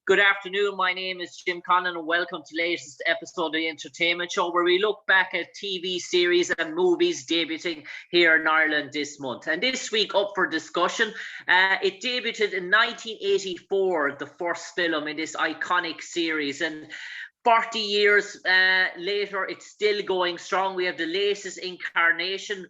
Good afternoon. My name is Jim Conlan, and welcome to the latest episode of the Entertainment Show, where we look back at TV series and movies debuting here in Ireland this month. And this week, up for discussion, it debuted in 1984, the first film in this iconic series. And 40 years later, it's still going strong. We have the latest incarnation.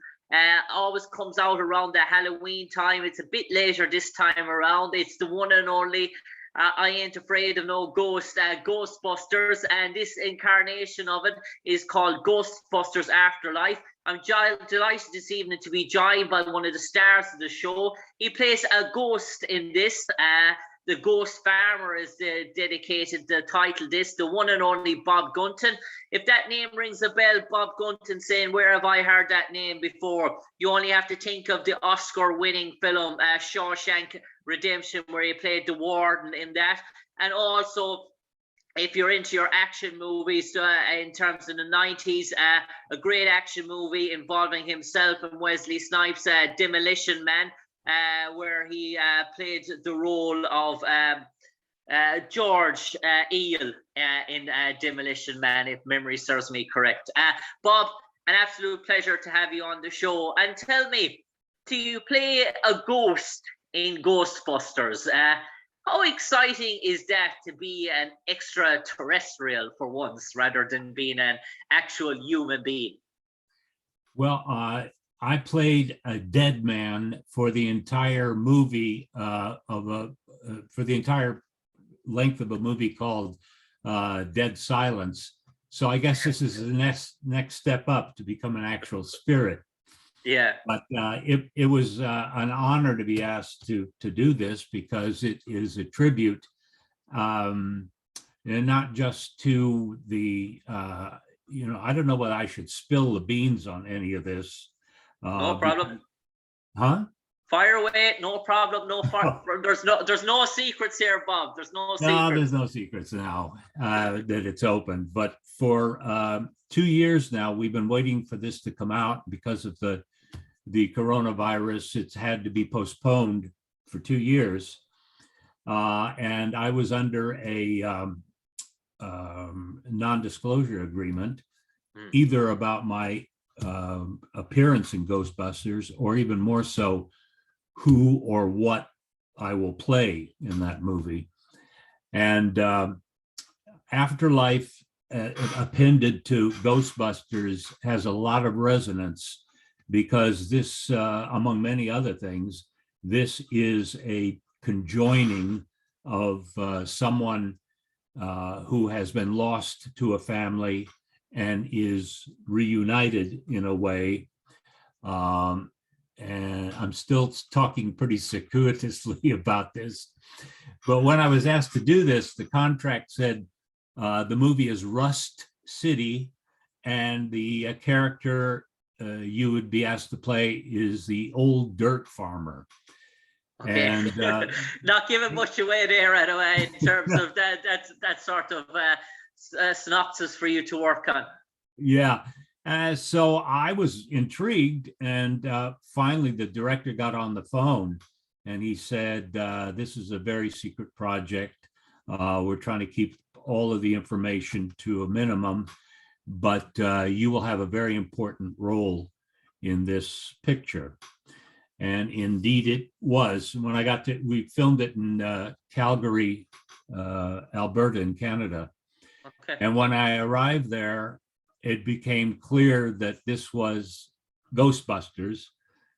Always comes out around the Halloween time. It's a bit later this time around. It's the one and only I Ain't Afraid of No Ghost, Ghostbusters, and this incarnation of it is called Ghostbusters Afterlife. I'm delighted this evening to be joined by one of the stars of the show. He plays a ghost in this. The Ghost Farmer is dedicated the title this, the one and only Bob Gunton. If that name rings a bell, Bob Gunton saying, where have I heard that name before? You only have to think of the Oscar-winning film, Shawshank Redemption, where he played the warden in that. And also, if you're into your action movies in terms of the 90s, a great action movie involving himself and Wesley Snipes, Demolition Man, where he played the role of George Eel in Demolition Man, if memory serves me correct. Bob, an absolute pleasure to have you on the show. And tell me, do you play a ghost in Ghostbusters? How exciting is that to be an extraterrestrial for once, rather than being an actual human being? Well, I played a dead man for the entire movie for the entire length of a movie called Dead Silence. So I guess this is the next step up to become an actual spirit. Yeah. But it was an honor to be asked to do this, because it is a tribute, and not just to the, I don't know whether I should spill the beans on any of this. No problem. Huh? Fire away. No problem. No There's no secrets here, Bob. There's no secrets. No, there's no secrets now that it's open. But for 2 years now, we've been waiting for this to come out because of the coronavirus. It's had to be postponed for 2 years, and I was under a non-disclosure agreement, either about my appearance in Ghostbusters, or even more so, who or what I will play in that movie. And Afterlife, appended to Ghostbusters, has a lot of resonance, because this, among many other things, this is a conjoining of someone who has been lost to a family and is reunited in a way. And I'm still talking pretty circuitously about this. But when I was asked to do this, the contract said the movie is Rust City, and the character you would be asked to play is the old dirt farmer. Okay. And not giving much away there right away in terms of that sort of synopsis for you to work on. Yeah. So I was intrigued, and finally the director got on the phone and he said, this is a very secret project. We're trying to keep all of the information to a minimum, but you will have a very important role in this picture. And indeed it was. When I got to, we filmed it in Calgary, Alberta in Canada. Okay. And when I arrived there, it became clear that this was Ghostbusters,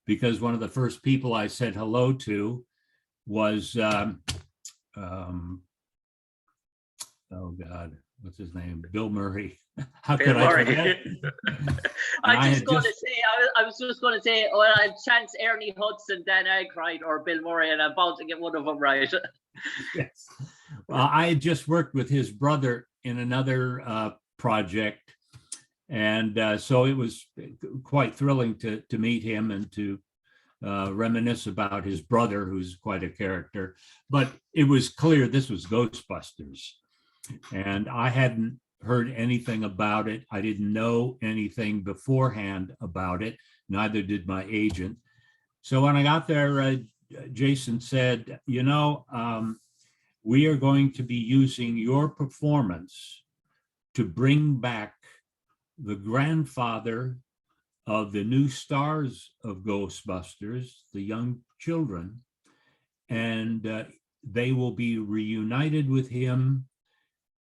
because one of the first people I said hello to was, oh God, what's his name? Bill Murray. How could I forget? I was just going to say, well, I chance Ernie Hudson, Dan Aykroyd, or Bill Murray, and I'm about to get one of them right. Yes. Well, I had just worked with his brother in another project. And so it was quite thrilling to meet him and to reminisce about his brother, who's quite a character. But it was clear this was Ghostbusters. And I hadn't heard anything about it. I didn't know anything beforehand about it. Neither did my agent. So when I got there, Jason said, we are going to be using your performance to bring back the grandfather of the new stars of Ghostbusters, the young children, and they will be reunited with him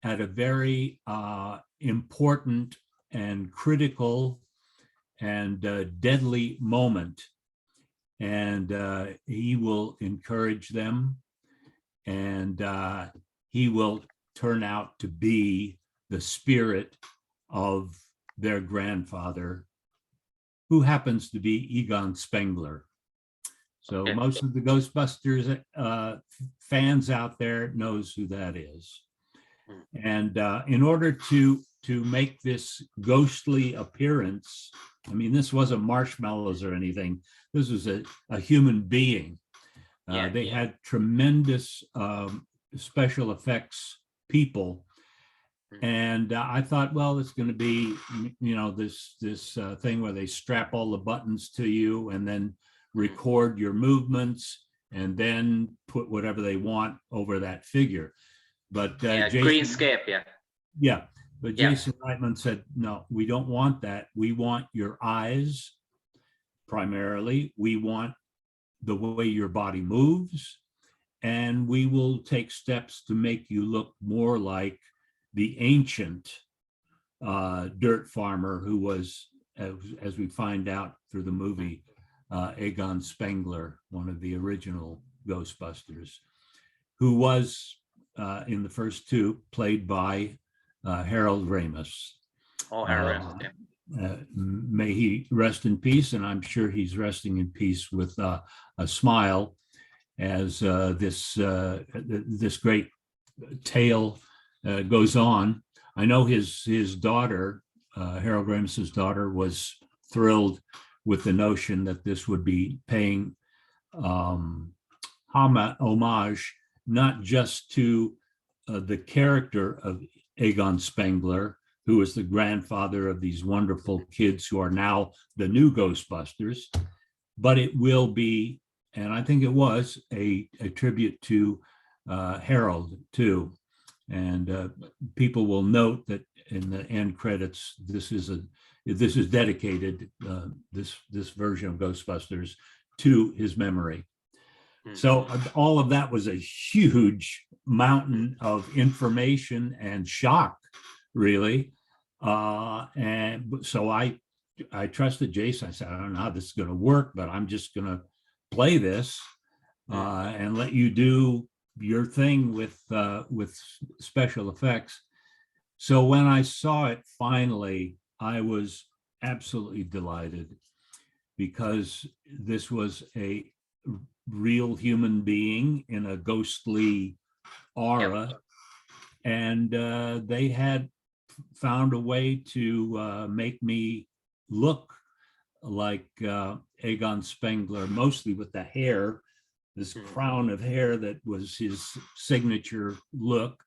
at a very important and critical and deadly moment. And he will encourage them, and he will turn out to be the spirit of their grandfather, who happens to be Egon Spengler. So Okay. most of the Ghostbusters fans out there knows who that is. And in order to make this ghostly appearance, I mean, this wasn't marshmallows or anything. This was a human being. They had tremendous special effects people. And I thought, well, it's going to be, you know, this thing where they strap all the buttons to you and then record your movements and then put whatever they want over that figure. But greenscape, but Jason Reitman said, no, we don't want that. We want your eyes primarily. We want the way your body moves, and we will take steps to make you look more like the ancient dirt farmer who was, as we find out through the movie, Egon Spengler, one of the original Ghostbusters, who was in the first two played by Harold Ramis. Oh, Harold Ramis. May he rest in peace, and I'm sure he's resting in peace with a smile as this great tale goes on. I know his daughter, Harold Ramis's daughter, was thrilled with the notion that this would be paying homage not just to the character of Egon Spengler, who is the grandfather of these wonderful kids who are now the new Ghostbusters, but it will be, and I think it was, a tribute to Harold too. And people will note that in the end credits, this is dedicated, this version of Ghostbusters, to his memory. So all of that was a huge mountain of information and shock, really. And so I trusted Jason. I said, I don't know how this is going to work, but I'm just going to play this and let you do your thing with special effects. So when I saw it finally, I was absolutely delighted, because this was a real human being in a ghostly aura. And they had found a way to make me look like Egon Spengler, mostly with the hair, this crown of hair that was his signature look.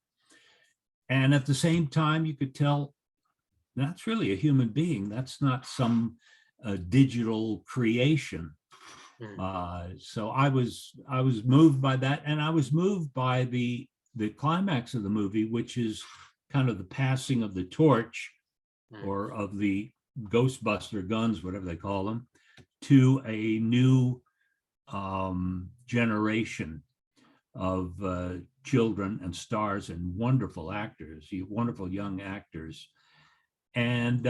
And at the same time, you could tell that's really a human being. That's not some digital creation. So I was moved by that, and I was moved by the climax of the movie, which is kind of the passing of the torch, or of the Ghostbuster guns, whatever they call them, to a new generation of children and stars and wonderful actors, wonderful young actors. And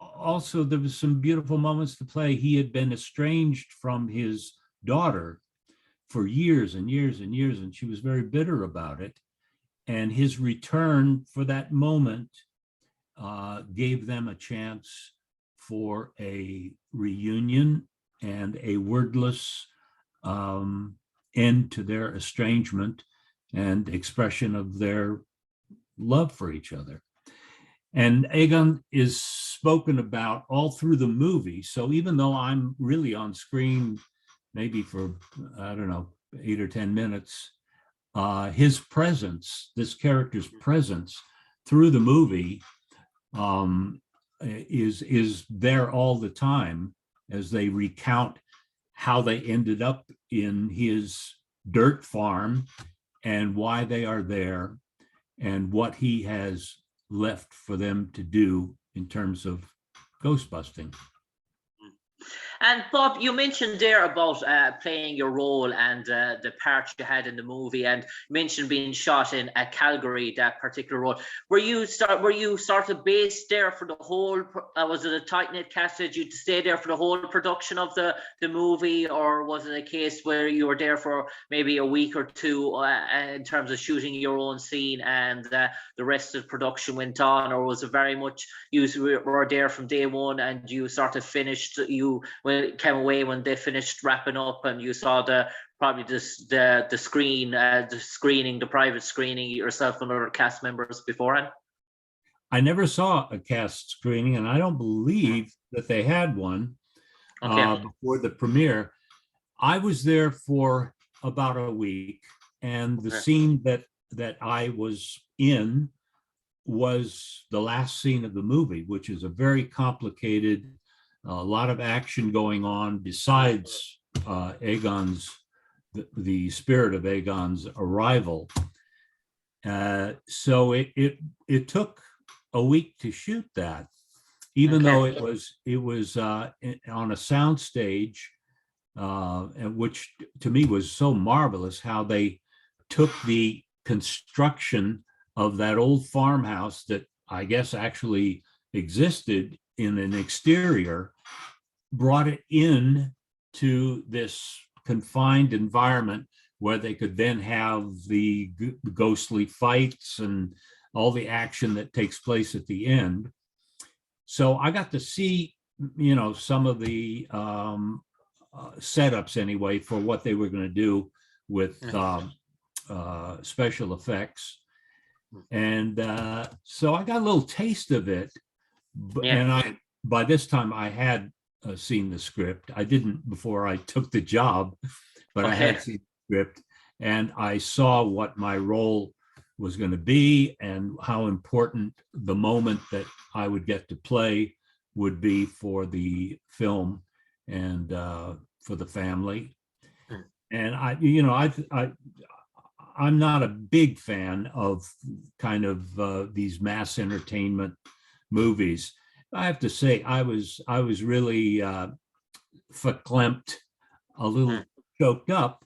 also there was some beautiful moments to play. He had been estranged from his daughter for years and years and years, and she was very bitter about it. And his return for that moment gave them a chance for a reunion and a wordless end to their estrangement and expression of their love for each other. And Egon is spoken about all through the movie. So even though I'm really on screen, maybe for, I don't know, 8 or 10 minutes, his presence, this character's presence through the movie is there all the time as they recount how they ended up in his dirt farm and why they are there and what he has left for them to do in terms of ghost busting. And Bob, you mentioned there about playing your role and the part you had in the movie, and mentioned being shot in Calgary, that particular role. Were you sort of based there for the whole? Was it a tight knit cast? Did you stay there for the whole production of the movie, or was it a case where you were there for maybe a week or two in terms of shooting your own scene, and the rest of the production went on, or was it very much you were there from day one and you sort of finished when it came away when they finished wrapping up, and you saw the private screening yourself and other cast members beforehand? I never saw a cast screening, and I don't believe that they had one before the premiere. I was there for about a week, and the scene that I was in was the last scene of the movie, which is a very complicated, a lot of action going on besides the spirit of Egon's arrival. So it took a week to shoot that, even though it was on a sound stage, which to me was so marvelous how they took the construction of that old farmhouse that I guess actually existed in an exterior, brought it in to this confined environment where they could then have the ghostly fights and all the action that takes place at the end. So I got to see, some of the setups anyway for what they were going to do with special effects. And so I got a little taste of it. And by this time I had seen the script. I didn't before I took the job, but I had seen the script, and I saw what my role was going to be and how important the moment that I would get to play would be for the film and for the family. And I'm not a big fan of kind of these mass entertainment movies. I have to say, I was really verklempt, a little choked up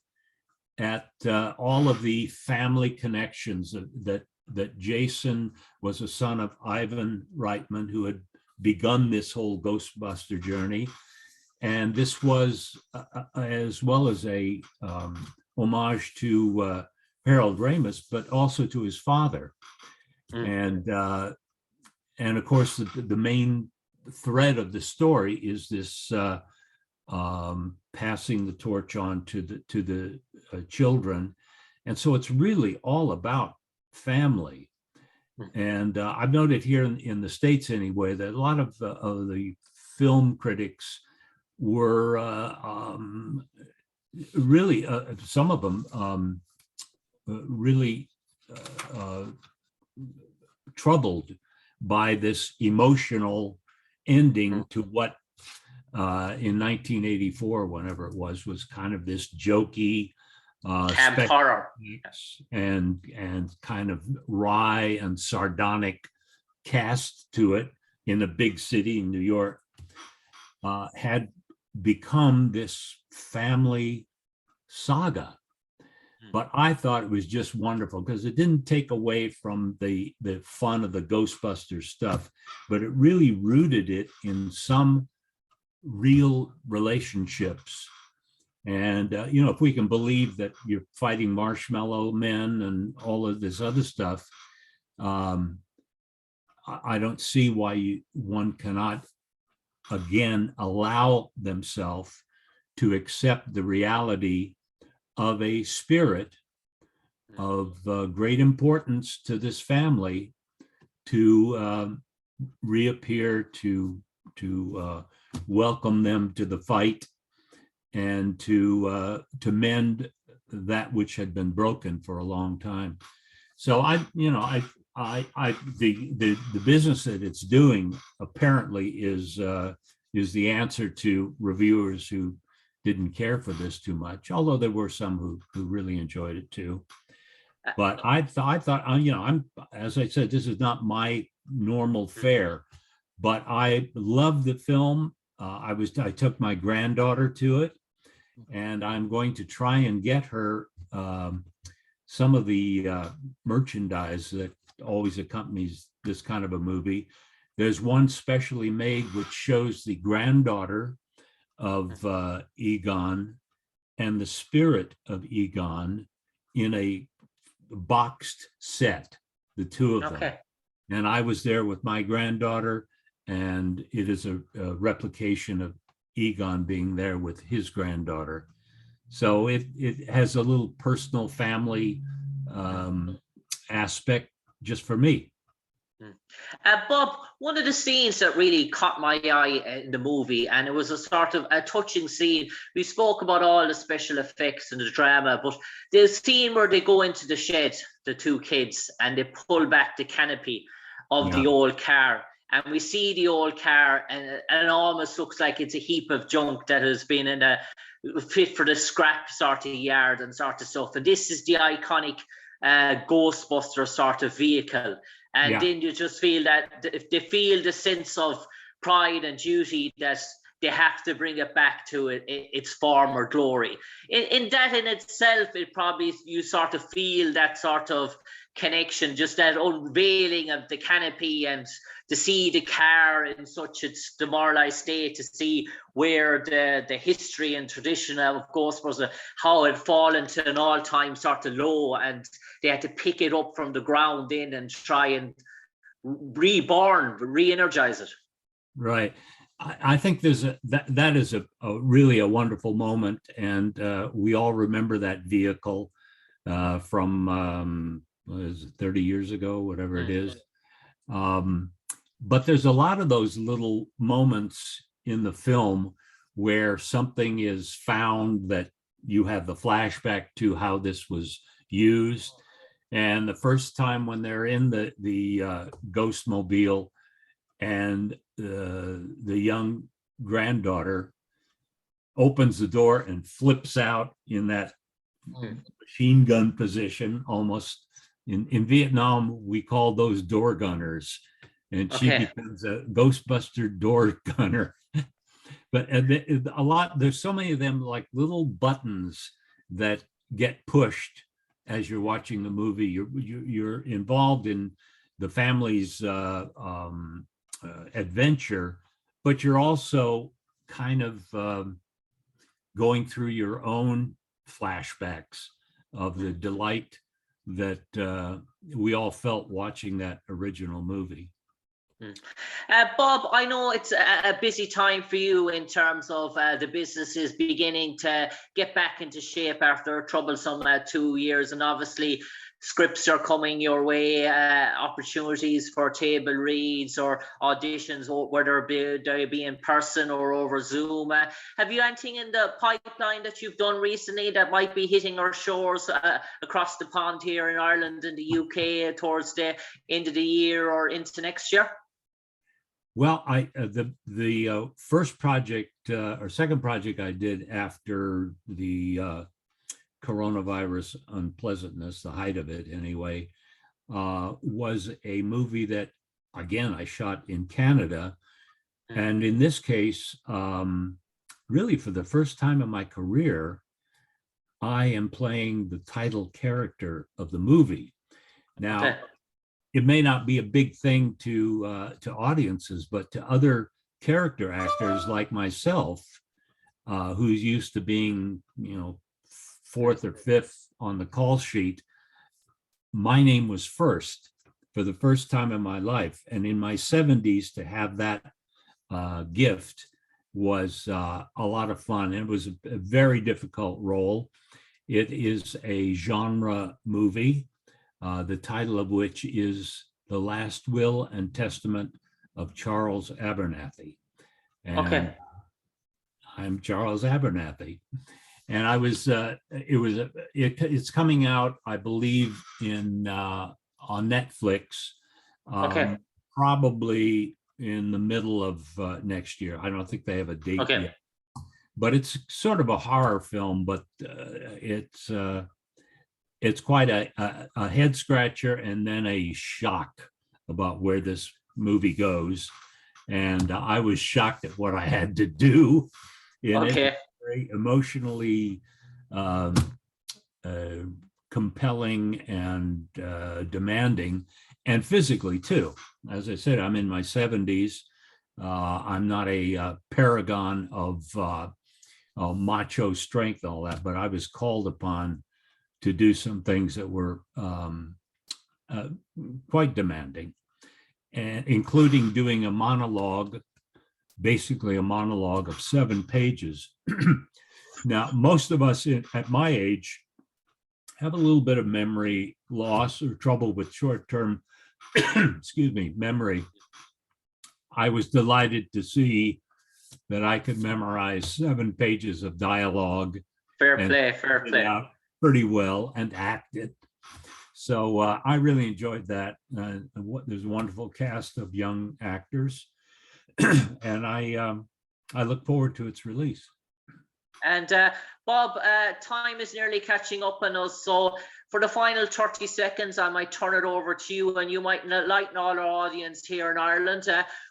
at all of the family connections that Jason was a son of Ivan Reitman, who had begun this whole Ghostbuster journey, and this was as well as a homage to Harold Ramis, but also to his father. And of course, the main thread of the story is this passing the torch on to the children, and so it's really all about family. And I've noted here in the States anyway that a lot of the film critics were really some of them really troubled by this emotional ending to what in 1984, whenever it was kind of this jokey camp horror and kind of wry and sardonic cast to it in a big city in New York, had become this family saga. But I thought it was just wonderful because it didn't take away from the fun of the Ghostbusters stuff, but it really rooted it in some real relationships. And, if we can believe that you're fighting marshmallow men and all of this other stuff, I don't see why one cannot, again, allow themselves to accept the reality of a spirit of great importance to this family to reappear, to welcome them to the fight, and to mend that which had been broken for a long time. So the business that it's doing apparently is the answer to reviewers who didn't care for this too much, although there were some who really enjoyed it too. But I thought, I'm, as I said, this is not my normal fare, but I loved the film. I took my granddaughter to it, and I'm going to try and get her some of the merchandise that always accompanies this kind of a movie. There's one specially made which shows the granddaughter of Egon and the spirit of Egon in a boxed set, the two of them. And I was there with my granddaughter, and it is a replication of Egon being there with his granddaughter. So it has a little personal family aspect just for me. Bob, one of the scenes that really caught my eye in the movie, and it was a sort of a touching scene. We spoke about all the special effects and the drama, but the scene where they go into the shed, the two kids, and they pull back the canopy of the old car. And we see the old car, and it almost looks like it's a heap of junk that has been in a fit for the scrap sort of yard and sort of stuff. And this is the iconic Ghostbusters sort of vehicle. And then you just feel that they feel the sense of pride and duty that they have to bring it back to its former glory. In that in itself, it probably, you sort of feel that sort of connection, just that unveiling of the canopy, and to see the car in such its demoralized state, to see where the history and tradition of Ghostbusters, how it fallen to an all-time sort of low, and they had to pick it up from the ground in and try and re-energize it. Right. I think there's that is a really a wonderful moment, and we all remember that vehicle from what is it, 30 years ago, whatever it is. But there's a lot of those little moments in the film where something is found that you have the flashback to how this was used. And the first time when they're in the Ghostmobile, and the young granddaughter opens the door and flips out in that machine gun position, almost. In Vietnam, we call those door gunners, and she becomes a Ghostbuster door gunner. But there's so many of them, like little buttons that get pushed as you're watching the movie. You're involved in the family's adventure, but you're also kind of going through your own flashbacks of the delight that we all felt watching that original movie. Bob, I know it's a busy time for you in terms of the business is beginning to get back into shape after a troublesome 2 years, and obviously scripts are coming your way, opportunities for table reads or auditions, whether they be in person or over Zoom. Have you anything in the pipeline that you've done recently that might be hitting our shores across the pond here in Ireland and the UK towards the end of the year or into next year? Well, the first project or second project I did after the coronavirus unpleasantness, the height of it anyway, was a movie that, again, I shot in Canada. And in this case, really for the first time in my career, I am playing the title character of the movie. Now, it may not be a big thing to audiences, but to other character actors like myself, who's used to being, fourth or fifth on the call sheet, my name was first for the first time in my life. And in my 70s, to have that gift was a lot of fun. It was a very difficult role. It is a genre movie, the title of which is The Last Will and Testament of Charles Abernathy. And I'm Charles Abernathy. And I was, it's coming out, I believe, on Netflix, probably in the middle of next year. I don't think they have a date yet, but it's sort of a horror film, but it's it's quite a head scratcher and then a shock about where this movie goes. And I was shocked at what I had to do in it. Very emotionally compelling and demanding, and physically too. As I said, I'm in my 70s. I'm not a paragon of macho strength and all that, but I was called upon to do some things that were quite demanding, and including doing a monologue, basically a monologue of 7 pages. Now, most of us at my age have a little bit of memory loss or trouble with short-term, memory. I was delighted to see that I could memorize 7 pages of dialogue. Fair play. Pretty well and act it. So I really enjoyed that. There's a wonderful cast of young actors, and I look forward to its release. And Bob, time is nearly catching up on us. So for the final 30 seconds, I might turn it over to you, and you might enlighten all our audience here in Ireland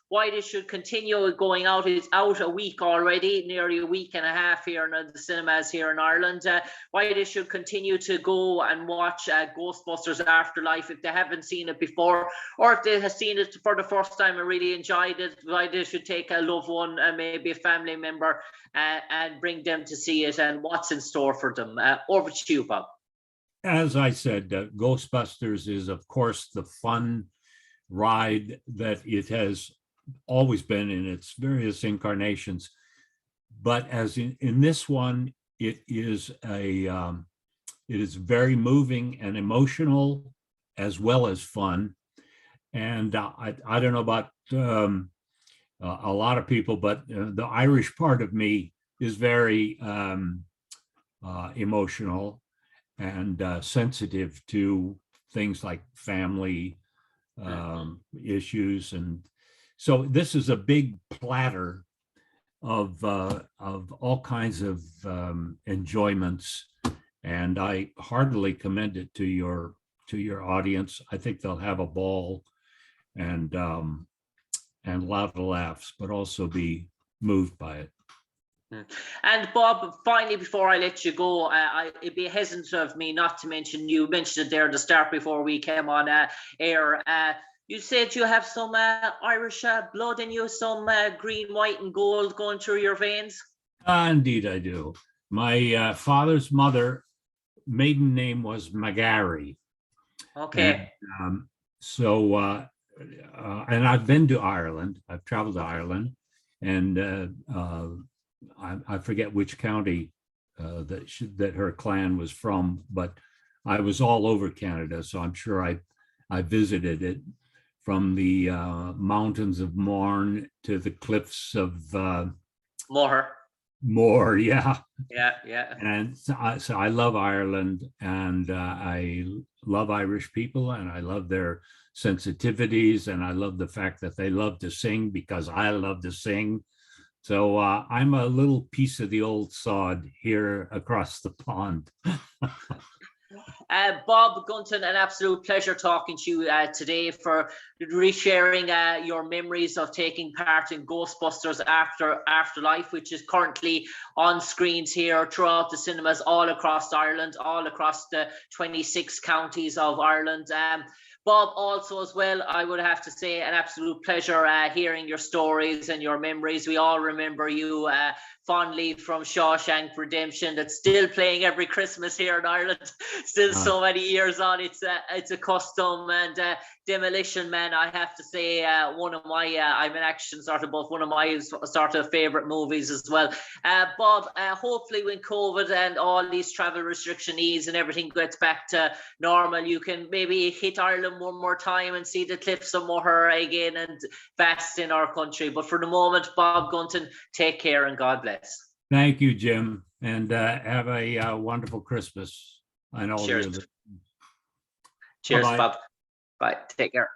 why this should continue going out. It's out a week already, nearly a week and a half here in the cinemas here in Ireland. Why they should continue to go and watch Ghostbusters Afterlife if they haven't seen it before, or if they have seen it for the first time and really enjoyed it, why they should take a loved one and maybe a family member and bring them to see it, and what's in store for them. Over to you, Bob. As I said, Ghostbusters is, of course, the fun ride that it has always been in its various incarnations. But as in this one, it is very moving and emotional as well as fun. And I don't know about a lot of people, but the Irish part of me is very emotional and sensitive to things like family issues. And so this is a big platter of all kinds of enjoyments, and I heartily commend it to your audience. I think they'll have a ball and a lot of laughs, but also be moved by it. And Bob, finally, before I let you go, it'd be hesitant of me not to mention, you mentioned it there at the start before we came on air. You said you have some Irish blood in you, some green, white and gold going through your veins? Indeed I do. My father's mother maiden name was McGarry. Okay. And, and I've been to Ireland. I've traveled to Ireland, and I forget which county that her clan was from, but I was all over Canada, so I'm sure I visited it, from the mountains of Mourne to the cliffs of Moore, yeah. And so I love Ireland, and I love Irish people, and I love their sensitivities, and I love the fact that they love to sing because I love to sing. So I'm a little piece of the old sod here across the pond. Bob Gunton, an absolute pleasure talking to you today, for resharing your memories of taking part in Ghostbusters Afterlife, which is currently on screens here throughout the cinemas all across Ireland, all across the 26 counties of Ireland. Bob, also as well, I would have to say, an absolute pleasure hearing your stories and your memories. We all remember you fondly from Shawshank Redemption, that's still playing every Christmas here in Ireland. Still so many years on, it's a custom. And Demolition Man, I have to say, one of my I'm an action sort of buff, one of my sort of favorite movies as well. Bob, hopefully when COVID and all these travel restriction ease and everything gets back to normal, you can maybe hit Ireland one more time and see the cliffs of Moher again and vast in our country. But for the moment, Bob Gunton, take care and God bless. Thank you, Jim, and have a wonderful Christmas. I know. Cheers. Cheers, Bob. Bye. Take care.